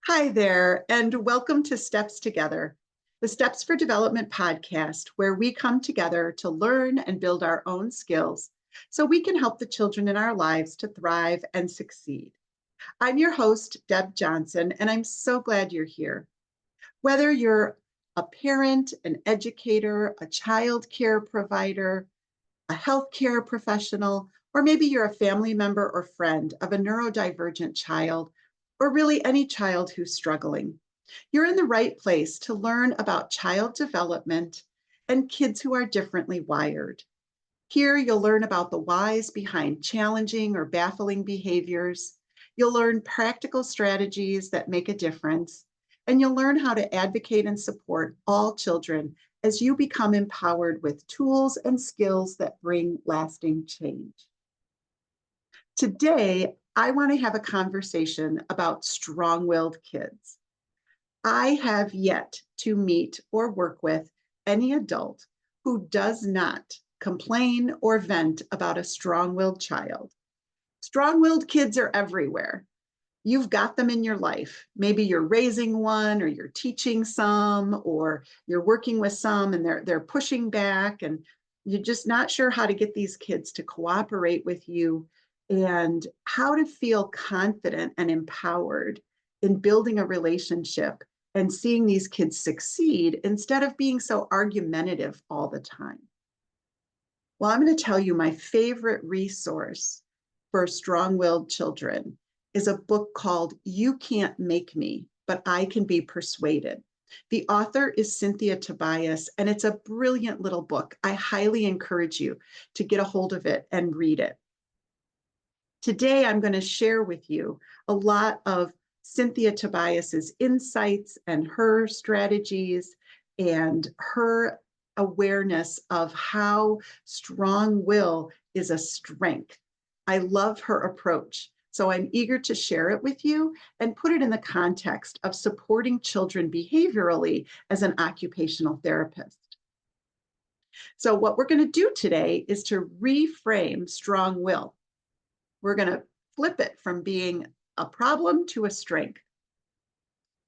Hi there, and welcome to Steps Together, the Steps for Development podcast, where we come together to learn and build our own skills so we can help the children in our lives to thrive and succeed. I'm your host, Deb Johnson, and I'm so glad you're here. Whether you're a parent, an educator, a child care provider, a healthcare professional, or maybe you're a family member or friend of a neurodivergent child, or really any child who's struggling, you're in the right place to learn about child development and kids who are differently wired. Here, you'll learn about the whys behind challenging or baffling behaviors. You'll learn practical strategies that make a difference, and you'll learn how to advocate and support all children as you become empowered with tools and skills that bring lasting change. Today, I want to have a conversation about strong-willed kids. I have yet to meet or work with any adult who does not complain or vent about a strong-willed child. Strong-willed kids are everywhere. You've got them in your life. Maybe you're raising one, or you're teaching some, or you're working with some and they're pushing back, and you're just not sure how to get these kids to cooperate with you and how to feel confident and empowered in building a relationship and seeing these kids succeed instead of being so argumentative all the time. Well, I'm going to tell you my favorite resource for strong-willed children is a book called You Can't Make Me, But I Can Be Persuaded. The author is Cynthia Tobias, and it's a brilliant little book. I highly encourage you to get a hold of it and read it. Today, I'm going to share with you a lot of Cynthia Tobias's insights and her strategies and her awareness of how strong will is a strength. I love her approach. So I'm eager to share it with you and put it in the context of supporting children behaviorally as an occupational therapist. So what we're going to do today is to reframe strong will. We're going to flip it from being a problem to a strength.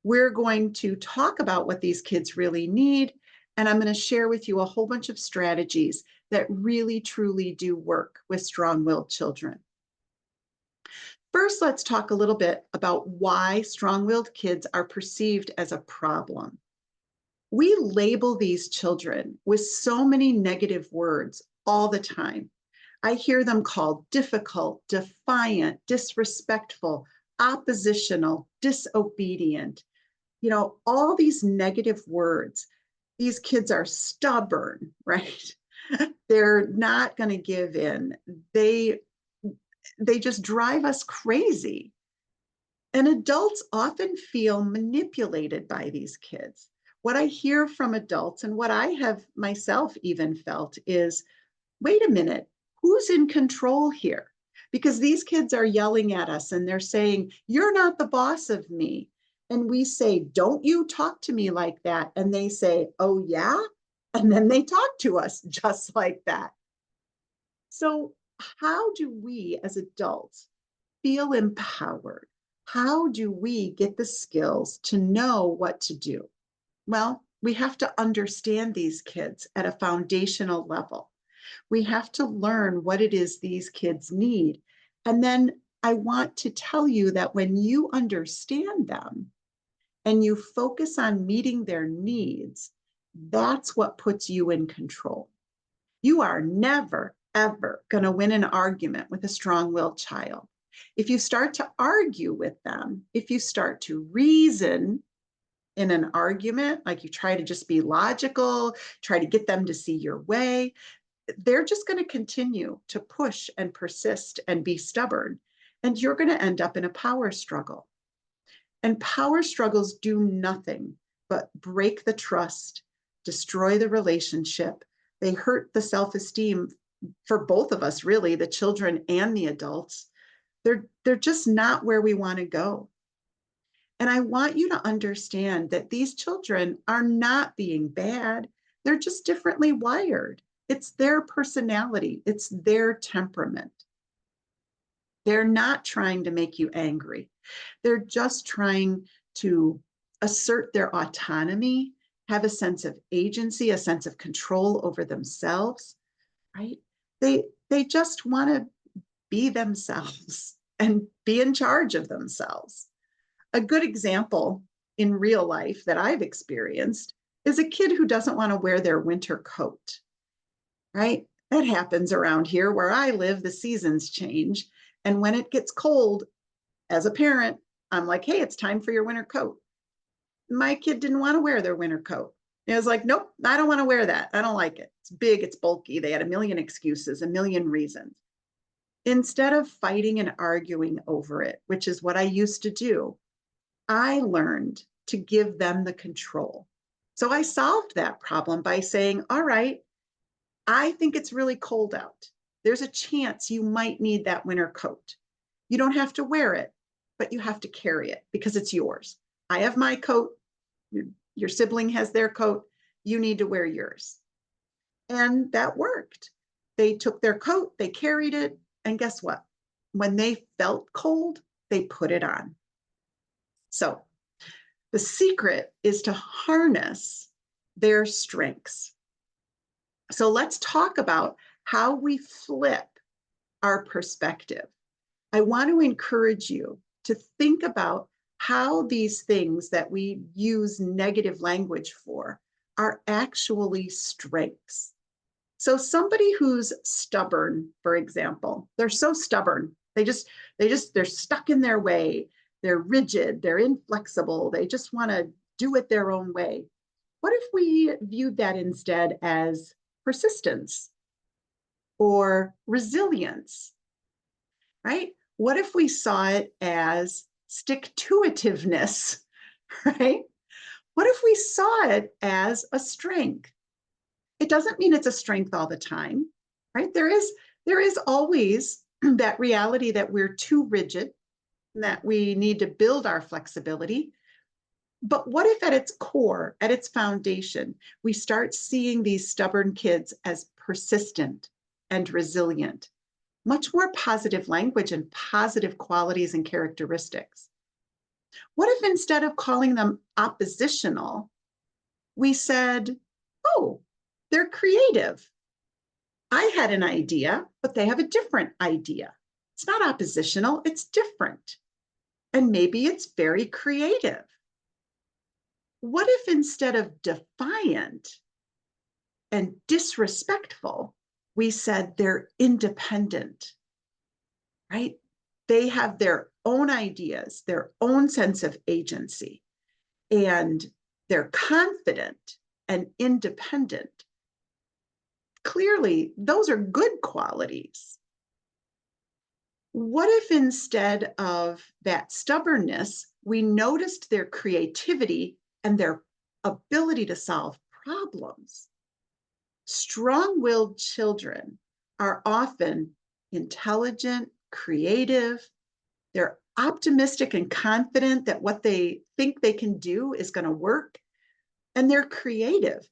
We're going to talk about what these kids really need, and I'm going to share with you a whole bunch of strategies that really, truly do work with strong-willed children. First, let's talk a little bit about why strong-willed kids are perceived as a problem. We label these children with so many negative words all the time. I hear them called difficult, defiant, disrespectful, oppositional, disobedient. You know, all these negative words. These kids are stubborn, right? They're not going to give in. They just drive us crazy. And adults often feel manipulated by these kids. What I hear from adults and what I have myself even felt is, wait a minute, who's in control here? Because these kids are yelling at us and they're saying, you're not the boss of me. And we say, don't you talk to me like that. And they say, oh yeah? And then they talk to us just like that. So how do we as adults feel empowered? How do we get the skills to know what to do? Well, we have to understand these kids at a foundational level. We have to learn what it is these kids need. And then I want to tell you that when you understand them and you focus on meeting their needs, that's what puts you in control. You are never, ever going to win an argument with a strong-willed child. If you start to argue with them, if you start to reason in an argument, like you try to just be logical, try to get them to see your way, they're just going to continue to push and persist and be stubborn. And you're going to end up in a power struggle. And power struggles do nothing but break the trust, destroy the relationship. They hurt the self-esteem for both of us, really, the children and the adults. They're just not where we want to go. And I want you to understand that these children are not being bad. They're just differently wired. It's their personality. It's their temperament. They're not trying to make you angry. They're just trying to assert their autonomy, have a sense of agency, a sense of control over themselves, right? They just want to be themselves and be in charge of themselves. A good example in real life that I've experienced is a kid who doesn't want to wear their winter coat, right? That happens around here where I live, the seasons change. And when it gets cold, as a parent, I'm like, hey, it's time for your winter coat. My kid didn't want to wear their winter coat. It was like, nope, I don't want to wear that. I don't like it. It's big, it's bulky. They had a million excuses, a million reasons. Instead of fighting and arguing over it, which is what I used to do, I learned to give them the control. So I solved that problem by saying, all right, I think it's really cold out. There's a chance you might need that winter coat. You don't have to wear it, but you have to carry it because it's yours. I have my coat. Your sibling has their coat. You need to wear yours. And that worked. They took their coat, they carried it, and guess what? When they felt cold, they put it on. So the secret is to harness their strengths. So let's talk about how we flip our perspective. I want to encourage you to think about how these things that we use negative language for are actually strengths. So somebody who's stubborn, for example, they're so stubborn. They're stuck in their way. They're rigid, they're inflexible. They just want to do it their own way. What if we viewed that instead as persistence or resilience, right? What if we saw it as stick-to-itiveness, right? What if we saw it as a strength? It doesn't mean it's a strength all the time, right? There is always that reality that we're too rigid, that we need to build our flexibility. But what if at its core, at its foundation, we start seeing these stubborn kids as persistent and resilient? Much more positive language and positive qualities and characteristics. What if instead of calling them oppositional, we said, oh, they're creative. I had an idea, but they have a different idea. It's not oppositional, it's different. And maybe it's very creative. What if instead of defiant and disrespectful, we said they're independent, right? They have their own ideas, their own sense of agency, and they're confident and independent. Clearly, those are good qualities. What if instead of that stubbornness, we noticed their creativity and their ability to solve problems? Strong-willed children are often intelligent, creative. They're optimistic and confident that what they think they can do is going to work. And they're creative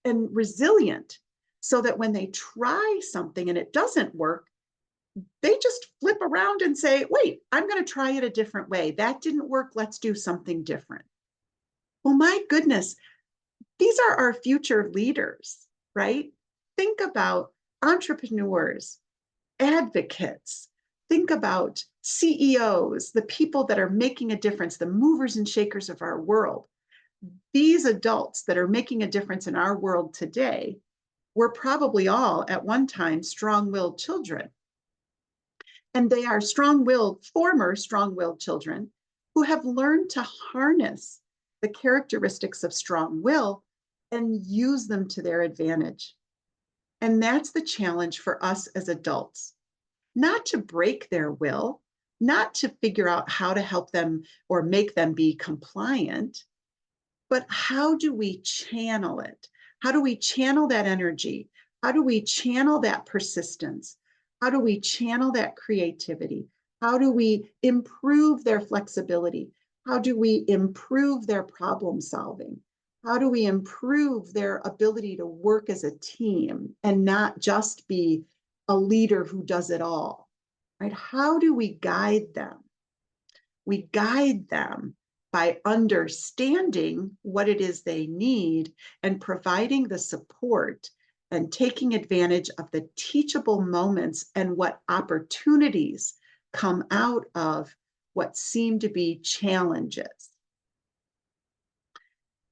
and resilient, so that when they try something and it doesn't work, they just flip around and say, wait, I'm going to try it a different way. That didn't work. Let's do something different. Well, my goodness, these are our future leaders, right? Think about entrepreneurs, advocates. Think about CEOs, the people that are making a difference, the movers and shakers of our world. These adults that are making a difference in our world today were probably all at one time strong-willed children. And they are former strong-willed children who have learned to harness the characteristics of strong will and use them to their advantage. And that's the challenge for us as adults, not to break their will, not to figure out how to help them or make them be compliant, but how do we channel it? How do we channel that energy? How do we channel that persistence? How do we channel that creativity? How do we improve their flexibility? How do we improve their problem solving? How do we improve their ability to work as a team and not just be a leader who does it all, right? How do we guide them? We guide them by understanding what it is they need and providing the support and taking advantage of the teachable moments and what opportunities come out of what seem to be challenges.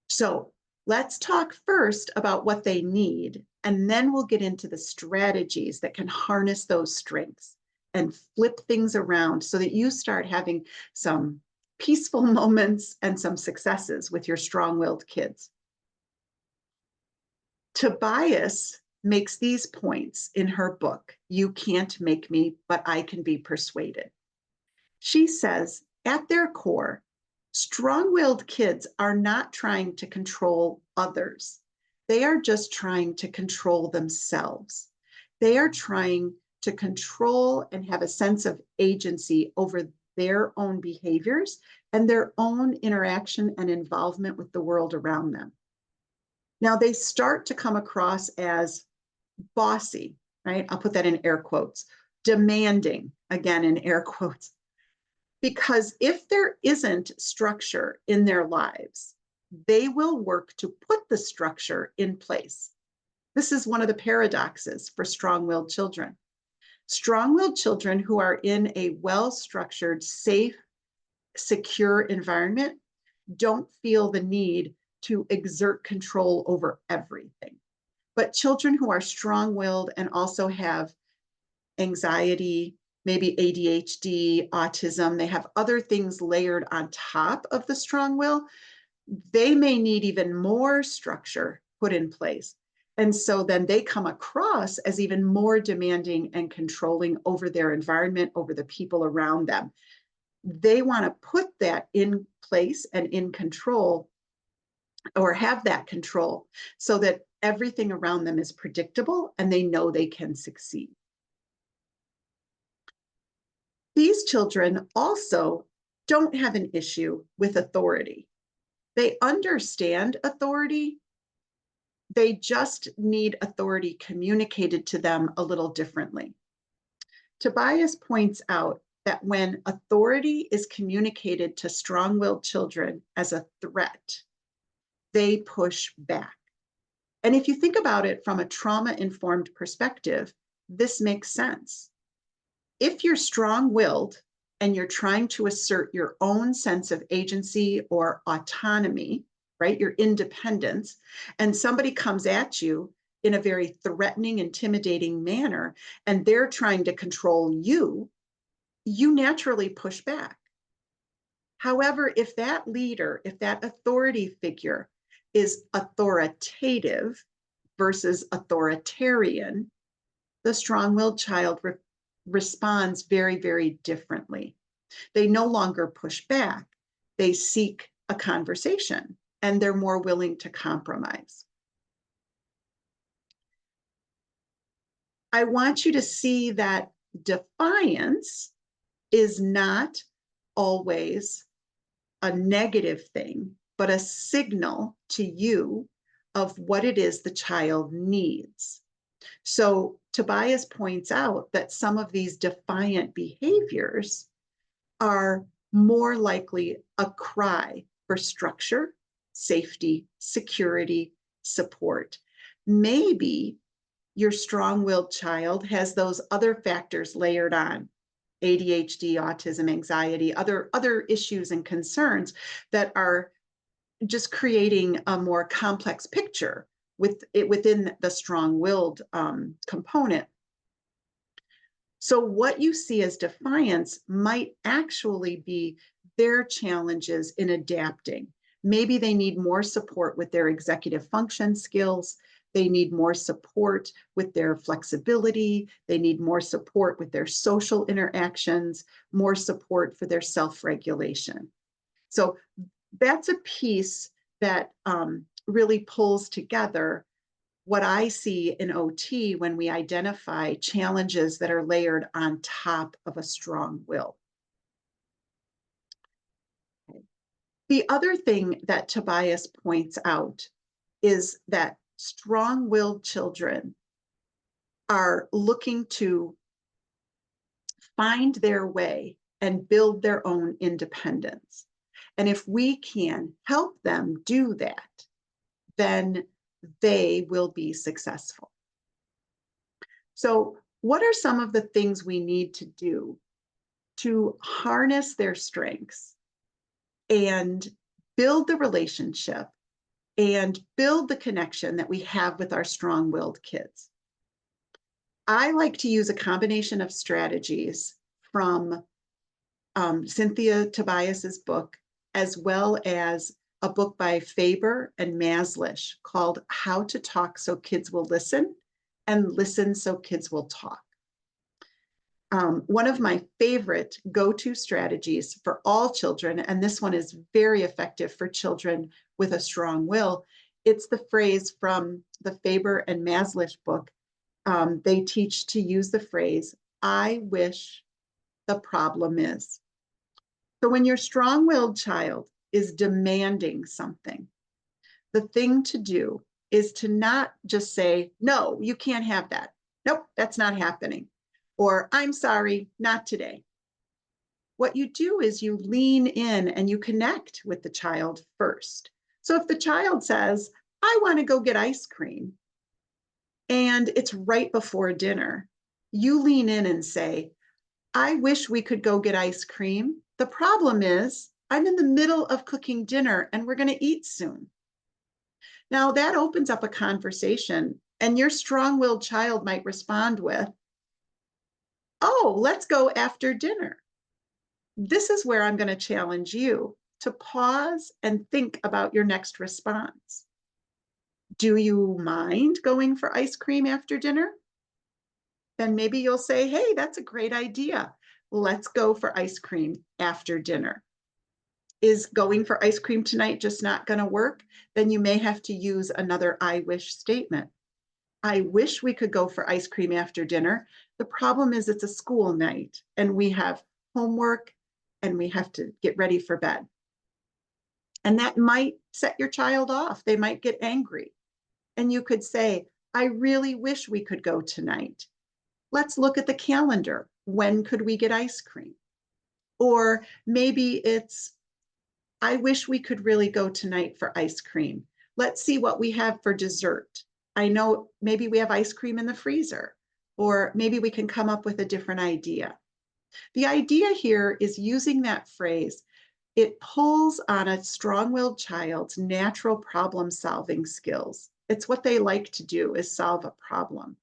So let's talk first about what they need, and then we'll get into the strategies that can harness those strengths and flip things around so that you start having some peaceful moments and some successes with your strong-willed kids. Tobias makes these points in her book, You Can't Make Me, But I Can Be Persuaded. She says, at their core, strong-willed kids are not trying to control others. They are just trying to control themselves. They are trying to control and have a sense of agency over their own behaviors and their own interaction and involvement with the world around them. Now, they start to come across as bossy, right? I'll put that in air quotes, demanding, again in air quotes, because if there isn't structure in their lives, they will work to put the structure in place. This is one of the paradoxes for strong-willed children. Strong-willed children who are in a well-structured, safe, secure environment don't feel the need to exert control over everything. But children who are strong-willed and also have anxiety, maybe ADHD, autism, they have other things layered on top of the strong will, they may need even more structure put in place. And so then they come across as even more demanding and controlling over their environment, over the people around them. They want to put that in place and in control, or have that control, so that everything around them is predictable and they know they can succeed. These children also don't have an issue with authority. They understand authority. They just need authority communicated to them a little differently. Tobias points out that when authority is communicated to strong-willed children as a threat, they push back. And if you think about it from a trauma-informed perspective, this makes sense. If you're strong-willed and you're trying to assert your own sense of agency or autonomy, right, your independence, and somebody comes at you in a very threatening, intimidating manner, and they're trying to control you, you naturally push back. However, if that leader, if that authority figure is authoritative versus authoritarian, the strong-willed child responds very, very differently. They no longer push back. They seek a conversation, and they're more willing to compromise. I want you to see that defiance is not always a negative thing, but a signal to you of what it is the child needs. So Tobias points out that some of these defiant behaviors are more likely a cry for structure, safety, security, support. Maybe your strong-willed child has those other factors layered on: ADHD, autism, anxiety, other issues and concerns that are just creating a more complex picture within the strong-willed component. So what you see as defiance might actually be their challenges in adapting. Maybe they need more support with their executive function skills. They need more support with their flexibility. They need more support with their social interactions, more support for their self-regulation. So that's a piece that really pulls together what I see in OT when we identify challenges that are layered on top of a strong will. The other thing that Tobias points out is that strong-willed children are looking to find their way and build their own independence. And if we can help them do that, then they will be successful. So, what are some of the things we need to do to harness their strengths and build the relationship and build the connection that we have with our strong-willed kids? I like to use a combination of strategies from Cynthia Tobias's book, as well as a book by Faber and Maslish called How to Talk So Kids Will Listen and Listen So Kids Will Talk. One of my favorite go-to strategies for all children, and this one is very effective for children with a strong will, it's the phrase from the Faber and Maslish book. They teach to use the phrase, I wish the problem is. So when your strong-willed child is demanding something, the thing to do is to not just say, no, you can't have that. Nope, that's not happening. Or I'm sorry, not today. What you do is you lean in and you connect with the child first. So if the child says, I want to go get ice cream, and it's right before dinner, you lean in and say, I wish we could go get ice cream. The problem is I'm in the middle of cooking dinner and we're going to eat soon. Now that opens up a conversation, and your strong-willed child might respond with, oh, let's go after dinner. This is where I'm going to challenge you to pause and think about your next response. Do you mind going for ice cream after dinner? Then maybe you'll say, hey, that's a great idea. Let's go for ice cream after dinner. Is going for ice cream tonight just not going to work? Then you may have to use another I wish statement. I wish we could go for ice cream after dinner. The problem is it's a school night and we have homework and we have to get ready for bed. And that might set your child off. They might get angry. And you could say, I really wish we could go tonight. Let's look at the calendar. When could we get ice cream? Or maybe it's, I wish we could really go tonight for ice cream. Let's see what we have for dessert. I know maybe we have ice cream in the freezer, or maybe we can come up with a different idea. The idea here is using that phrase. It pulls on a strong-willed child's natural problem-solving skills. It's what they like to do, is solve a problem.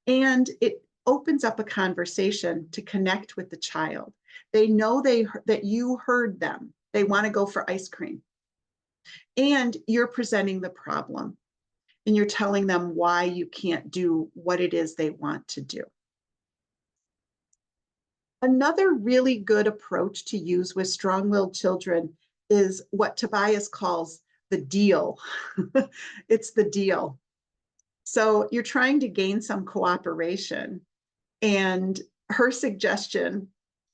And it opens up a conversation to connect with the child. They know that you heard them. They want to go for ice cream. And you're presenting the problem. And you're telling them why you can't do what it is they want to do. Another really good approach to use with strong-willed children is what Tobias calls the deal. It's the deal. So you're trying to gain some cooperation, and her suggestion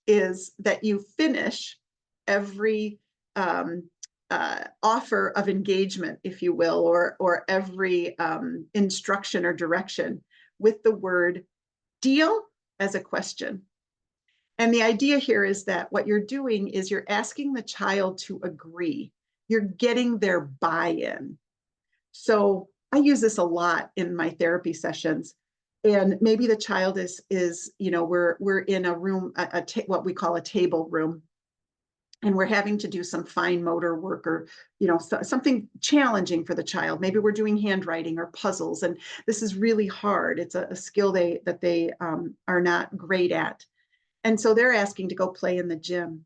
is that you finish every offer of engagement, if you will, or every instruction or direction with the word deal as a question. And the idea here is that what you're doing is you're asking the child to agree. You're getting their buy-in. So I use this a lot in my therapy sessions. And maybe the child is we're in a room, what we call a table room, and we're having to do some fine motor work, or something challenging for the child. Maybe we're doing handwriting or puzzles, and this is really hard. It's a skill that they are not great at. And so they're asking to go play in the gym.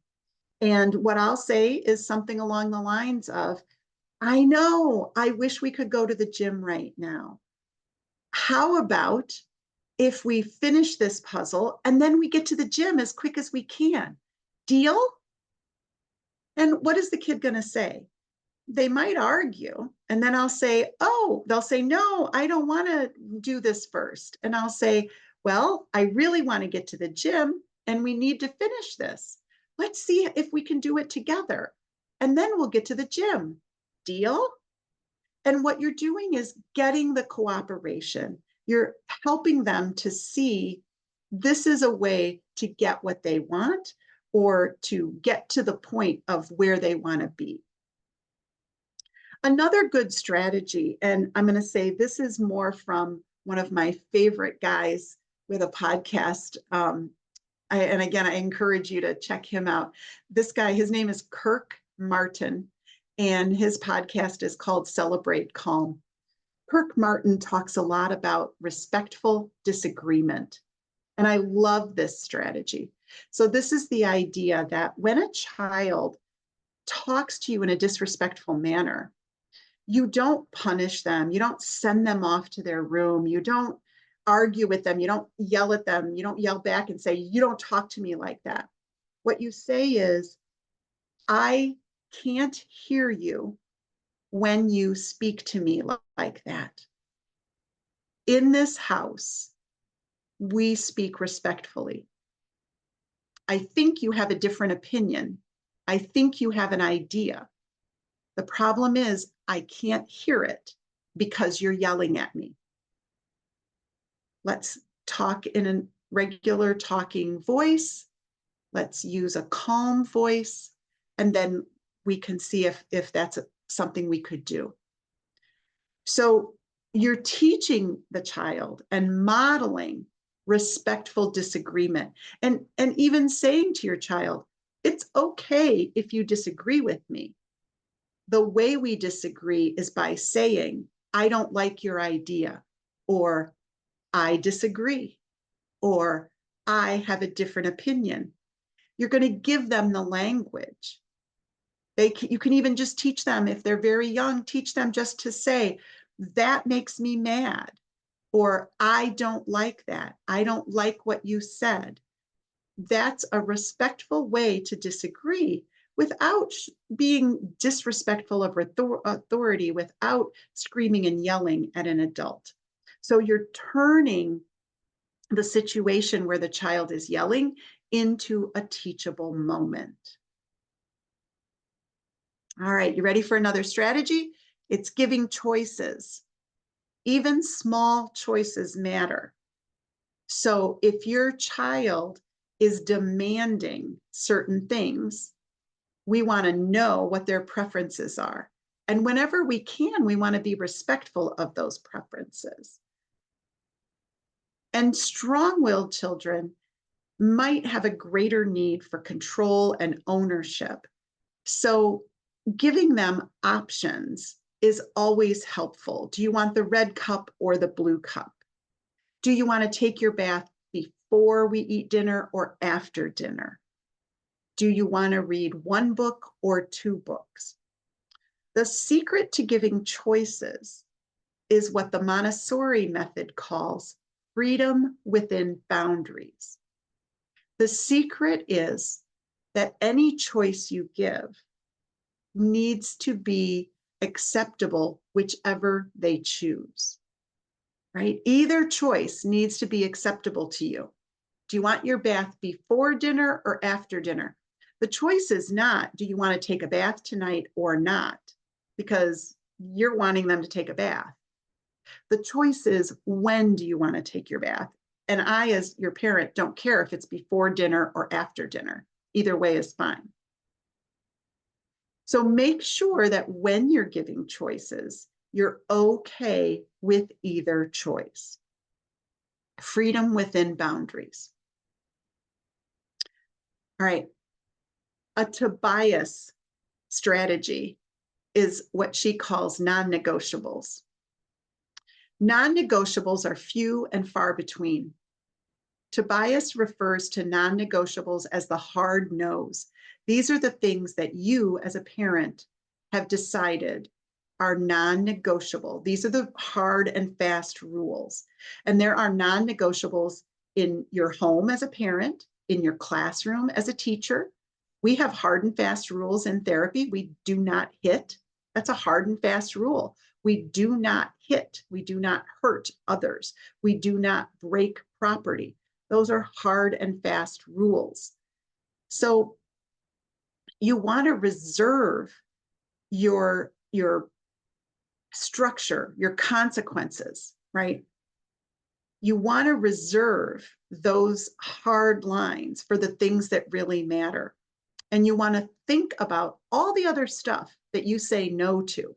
And what I'll say is something along the lines of, I know, I wish we could go to the gym right now. How about if we finish this puzzle and then we get to the gym as quick as we can? Deal? And what is the kid going to say? They might argue. And then I'll say, oh, they'll say, no, I don't want to do this first. And I'll say, well, I really want to get to the gym and we need to finish this. Let's see if we can do it together. And then we'll get to the gym. Deal? And what you're doing is getting the cooperation. You're helping them to see this is a way to get what they want, or to get to the point of where they want to be. Another good strategy, and I'm going to say this is more from one of my favorite guys with a podcast. And again, I encourage you to check him out. This guy, his name is Kirk Martin, and his podcast is called Celebrate Calm. Kirk Martin talks a lot about respectful disagreement. And I love this strategy. So this is the idea that when a child talks to you in a disrespectful manner, you don't punish them. You don't send them off to their room. You don't argue with them. You don't yell at them. You don't yell back and say, you don't talk to me like that. What you say is, I can't hear you when you speak to me like that. In this house, we speak respectfully. I think you have a different opinion. I think you have an idea. The problem is I can't hear it because you're yelling at me. Let's talk in a regular talking voice. Let's use a calm voice, and then we can see if that's something we could do. So you're teaching the child and modeling respectful disagreement, and even saying to your child, it's okay if you disagree with me. The way we disagree is by saying, I don't like your idea, or I disagree, or I have a different opinion. You're going to give them the language. You can even just teach them, if they're very young, teach them just to say, that makes me mad, or I don't like that. I don't like what you said. That's a respectful way to disagree without being disrespectful of authority, without screaming and yelling at an adult. So you're turning the situation where the child is yelling into a teachable moment. All right, you ready for another strategy? It's giving choices. Even small choices matter. So if your child is demanding certain things, we want to know what their preferences are. And whenever we can, we want to be respectful of those preferences. And strong-willed children might have a greater need for control and ownership. So giving them options is always helpful. Do you want the red cup or the blue cup? Do you want to take your bath before we eat dinner or after dinner? Do you want to read one book or two books? The secret to giving choices is what the Montessori method calls freedom within boundaries. The secret is that any choice you give needs to be acceptable, whichever they choose, right? Either choice needs to be acceptable to you. Do you want your bath before dinner or after dinner? The choice is not, do you want to take a bath tonight or not? Because you're wanting them to take a bath. The choice is, when do you want to take your bath? And I, as your parent, don't care if it's before dinner or after dinner. Either way is fine. So make sure that when you're giving choices, you're okay with either choice. Freedom within boundaries. All right. A Tobias strategy is what she calls non-negotiables. Non-negotiables are few and far between. Tobias refers to non-negotiables as the hard no's. These are the things that you as a parent have decided are non-negotiable. These are the hard and fast rules. And there are non-negotiables in your home as a parent, in your classroom as a teacher. We have hard and fast rules in therapy. We do not hit. That's a hard and fast rule. We do not hit. We do not hurt others. We do not break property. Those are hard and fast rules. So you want to reserve your structure, your consequences, right? You want to reserve those hard lines for the things that really matter. And you want to think about all the other stuff that you say no to,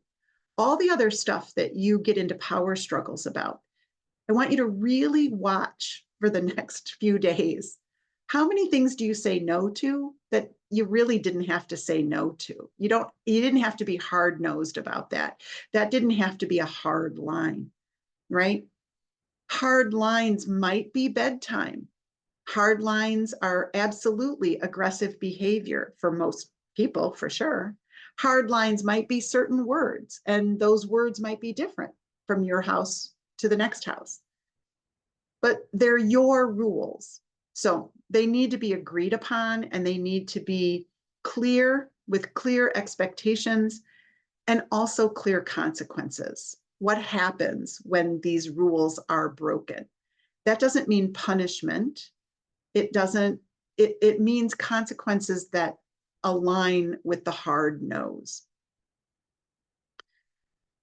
all the other stuff that you get into power struggles about. I want you to really watch for the next few days. How many things do you say no to that you really didn't have to say no to? You didn't have to be hard-nosed about that. That didn't have to be a hard line, right? Hard lines might be bedtime. Hard lines are absolutely aggressive behavior for most people, for sure. Hard lines might be certain words, and those words might be different from your house to the next house. But they're your rules. So they need to be agreed upon, and they need to be clear, with clear expectations and also clear consequences. What happens when these rules are broken? That doesn't mean punishment. It means consequences that align with the hard nose.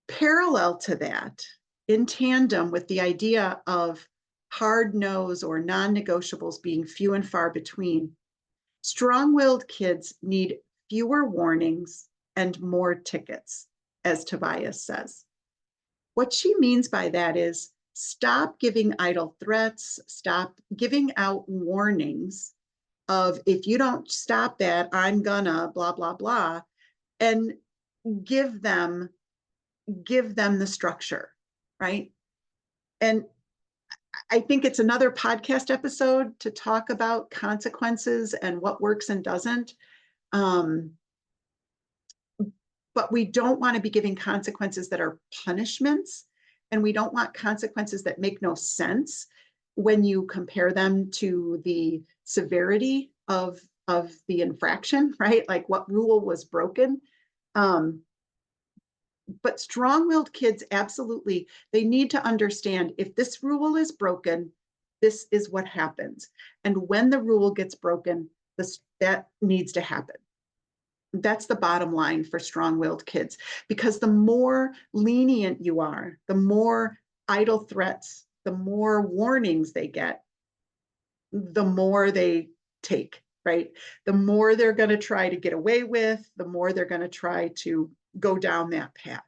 Parallel to that, in tandem with the idea of hard nose or non-negotiables being few and far between, strong-willed kids need fewer warnings and more tickets, as Tobias says. What she means by that is stop giving idle threats, stop giving out warnings of, if you don't stop that, I'm gonna blah, blah, blah, and give them the structure, right? And I think it's another podcast episode to talk about consequences and what works and doesn't. But we don't want to be giving consequences that are punishments, and we don't want consequences that make no sense when you compare them to the severity of the infraction, right? Like, what rule was broken? But strong-willed kids, absolutely, they need to understand, if this rule is broken, this is what happens. And when the rule gets broken, that needs to happen. That's the bottom line for strong-willed kids, because the more lenient you are, the more idle threats, the more warnings they get, the more they take, right? The more they're going to try to get away with, the more they're going to try to go down that path.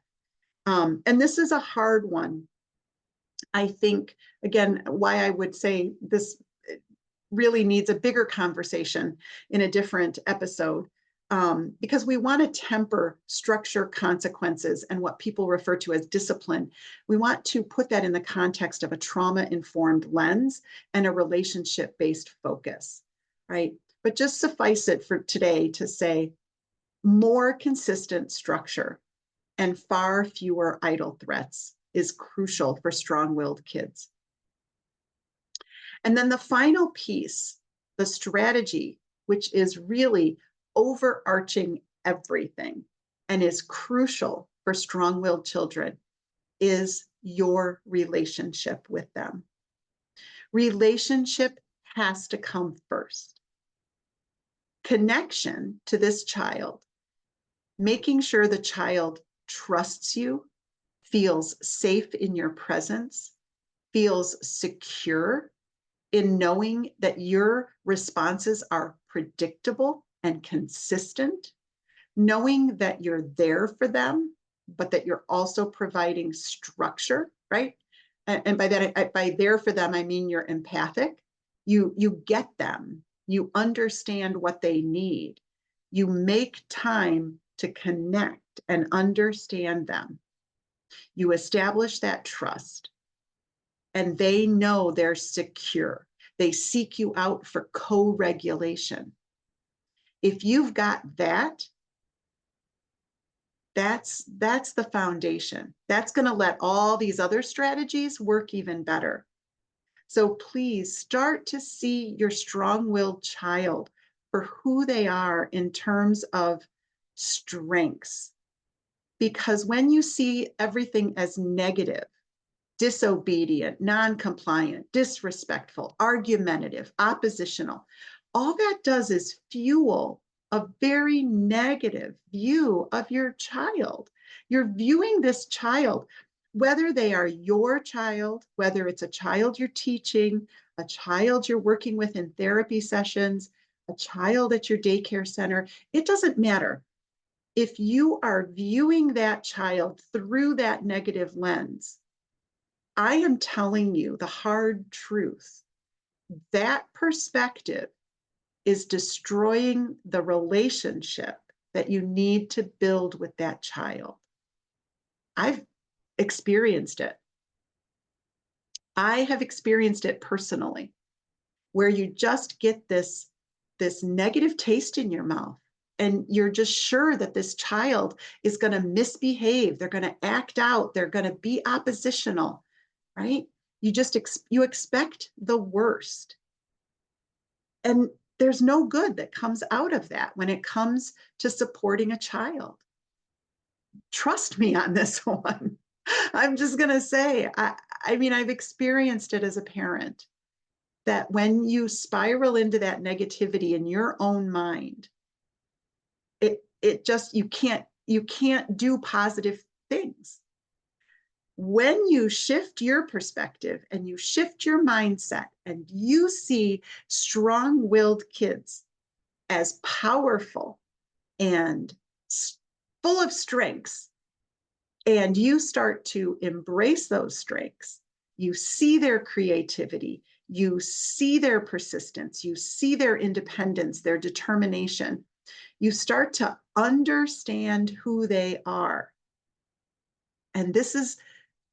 And this is a hard one. I think, again, why I would say this really needs a bigger conversation in a different episode, because we want to temper structure, consequences, and what people refer to as discipline. We want to put that in the context of a trauma-informed lens and a relationship-based focus, right? But just suffice it for today to say, more consistent structure and far fewer idle threats is crucial for strong-willed kids. And then the final piece, the strategy, which is really overarching everything and is crucial for strong-willed children, is your relationship with them. Relationship has to come first. Connection to this child, making sure the child trusts you, feels safe in your presence, feels secure in knowing that your responses are predictable and consistent, knowing that you're there for them, but that you're also providing structure, right? And by that, by there for them, I mean you're empathic. You get them. You understand what they need. You make time to connect and understand them. You establish that trust, and they know they're secure. They seek you out for co-regulation. If you've got that, that's the foundation. That's going to let all these other strategies work even better. So please start to see your strong-willed child for who they are in terms of strengths. Because when you see everything as negative, disobedient, non-compliant, disrespectful, argumentative, oppositional, all that does is fuel a very negative view of your child. You're viewing this child whether they are your child, whether it's a child you're teaching, a child you're working with in therapy sessions, a child at your daycare center, it doesn't matter. If you are viewing that child through that negative lens, I am telling you the hard truth. That perspective is destroying the relationship that you need to build with that child. I've experienced it. I have experienced it personally, where you just get this negative taste in your mouth, and you're just sure that this child is going to misbehave, they're going to act out, they're going to be oppositional, right? You expect the worst. And there's no good that comes out of that when it comes to supporting a child. Trust me on this one. I'm just going to say, I mean, I've experienced it as a parent, that when you spiral into that negativity in your own mind, it just, you can't do positive things. When you shift your perspective and you shift your mindset and you see strong-willed kids as powerful and full of strengths, and you start to embrace those strengths, you see their creativity, you see their persistence, you see their independence, their determination, you start to understand who they are. And this is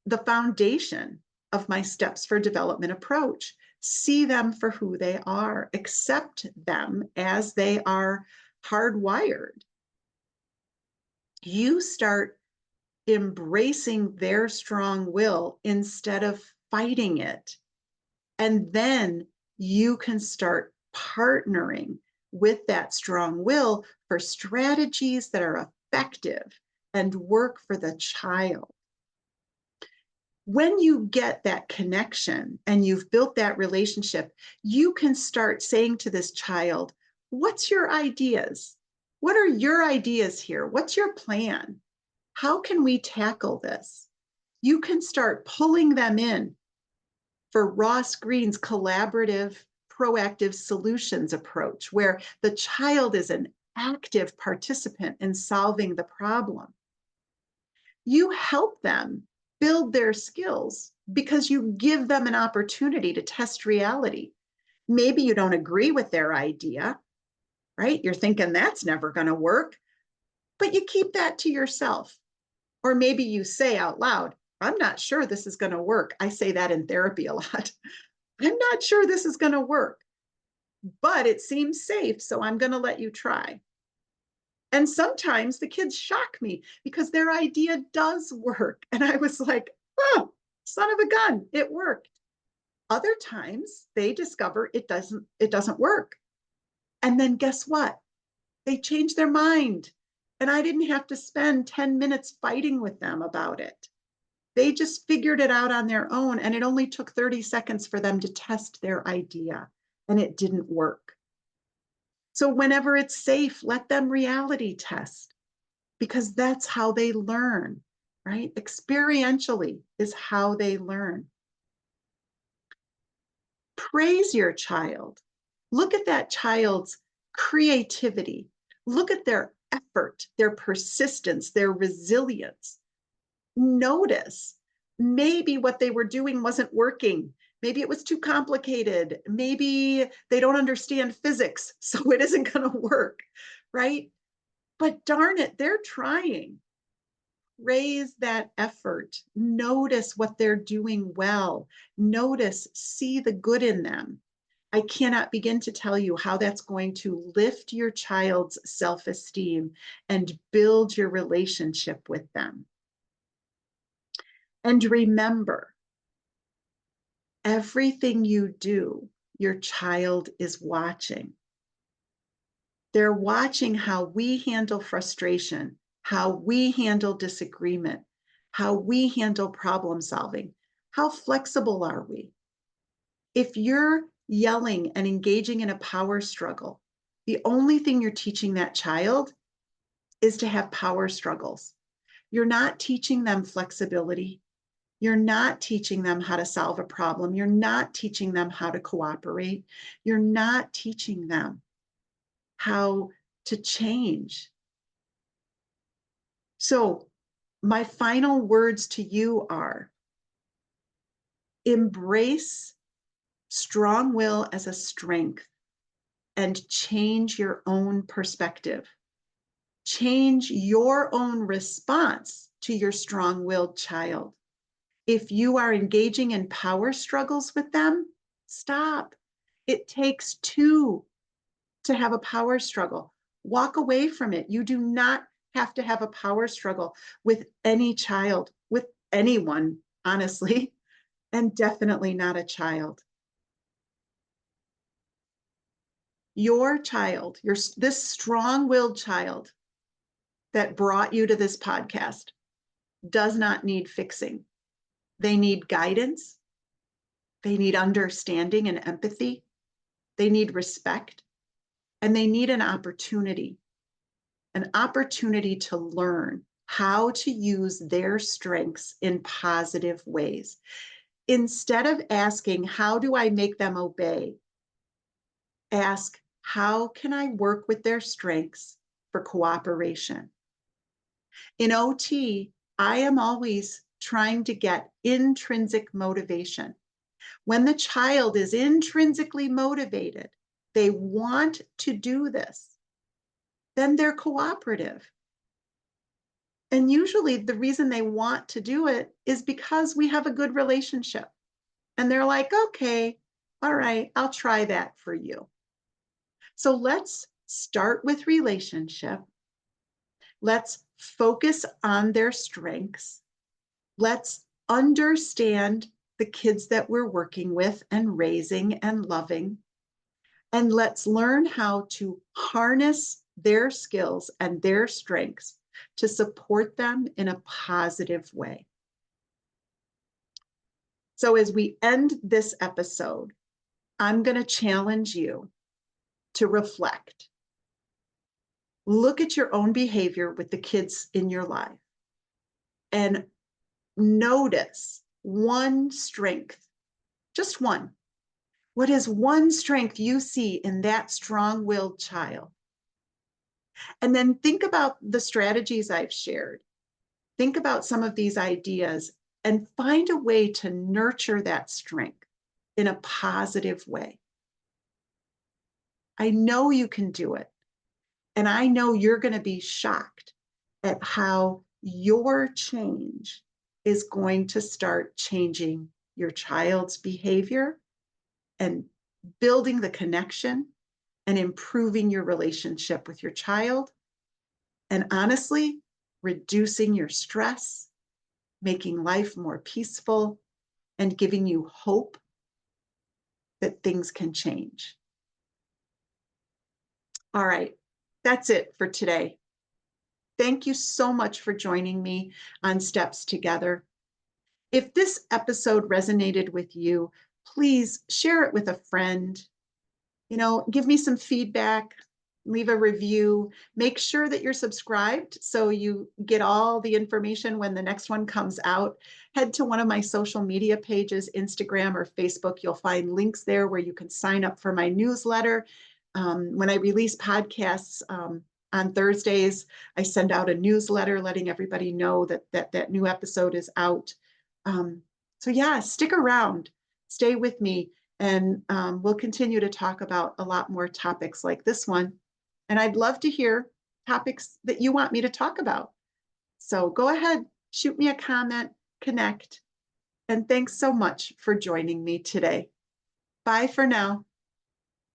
the foundation of my steps for development approach. See them for who they are, accept them as they are hardwired. You start embracing their strong will instead of fighting it. And then you can start partnering with that strong will for strategies that are effective and work for the child. When you get that connection and you've built that relationship, you can start saying to this child, what's your ideas? What are your ideas here? What's your plan? How can we tackle this? You can start pulling them in for Ross Greene's collaborative, proactive solutions approach, where the child is an active participant in solving the problem. You help them build their skills because you give them an opportunity to test reality. Maybe you don't agree with their idea, right? You're thinking that's never going to work, but you keep that to yourself. Or maybe you say out loud, I'm not sure this is going to work. I say that in therapy a lot. I'm not sure this is going to work, but it seems safe, so I'm going to let you try. And sometimes the kids shock me because their idea does work. And I was like, oh, son of a gun, it worked. Other times they discover it doesn't work. And then guess what? They change their mind. And I didn't have to spend 10 minutes fighting with them about it. They just figured it out on their own. And it only took 30 seconds for them to test their idea. And it didn't work. So whenever it's safe, let them reality test, because that's how they learn, right? Experientially is how they learn. Praise your child. Look at that child's creativity. Look at their effort, their persistence, their resilience. Notice maybe what they were doing wasn't working. Maybe it was too complicated. Maybe they don't understand physics, so it isn't going to work, right? But darn it, they're trying. Raise that effort. Notice what they're doing well. Notice, see the good in them. I cannot begin to tell you how that's going to lift your child's self-esteem and build your relationship with them. And remember, everything you do, your child is watching. They're watching how we handle frustration, how we handle disagreement, how we handle problem solving. How flexible are we? If you're yelling and engaging in a power struggle, the only thing you're teaching that child is to have power struggles. You're not teaching them flexibility. You're not teaching them how to solve a problem. You're not teaching them how to cooperate. You're not teaching them how to change. So my final words to you are: embrace strong will as a strength and change your own perspective. Change your own response to your strong-willed child. If you are engaging in power struggles with them, stop. It takes two to have a power struggle. Walk away from it. You do not have to have a power struggle with any child, with anyone, honestly, and definitely not a child. Your child, this strong-willed child that brought you to this podcast does not need fixing. They need guidance. They need understanding and empathy. They need respect. And they need an opportunity to learn how to use their strengths in positive ways. Instead of asking, how do I make them obey? Ask, how can I work with their strengths for cooperation? In OT, I am always trying to get intrinsic motivation. When the child is intrinsically motivated, they want to do this, then they're cooperative. And usually the reason they want to do it is because we have a good relationship. And they're like, okay, all right, I'll try that for you. So let's start with relationship. Let's focus on their strengths. Let's understand the kids that we're working with and raising and loving. And let's learn how to harness their skills and their strengths to support them in a positive way. So as we end this episode, I'm going to challenge you to reflect. Look at your own behavior with the kids in your life and notice one strength, just one. What is one strength you see in that strong-willed child? And then think about the strategies I've shared. Think about some of these ideas and find a way to nurture that strength in a positive way. I know you can do it. And I know you're going to be shocked at how your change is going to start changing your child's behavior and building the connection and improving your relationship with your child. And honestly, reducing your stress, making life more peaceful, and giving you hope that things can change. All right, that's it for today. Thank you so much for joining me on Steps Together. If this episode resonated with you, please share it with a friend. Give me some feedback, leave a review, make sure that you're subscribed so you get all the information when the next one comes out. Head to one of my social media pages, Instagram or Facebook. You'll find links there where you can sign up for my newsletter. When I release podcasts on Thursdays, I send out a newsletter letting everybody know that new episode is out. So yeah, stick around, stay with me, and we'll continue to talk about a lot more topics like this one. And I'd love to hear topics that you want me to talk about. So go ahead, shoot me a comment, connect. And thanks so much for joining me today. Bye for now.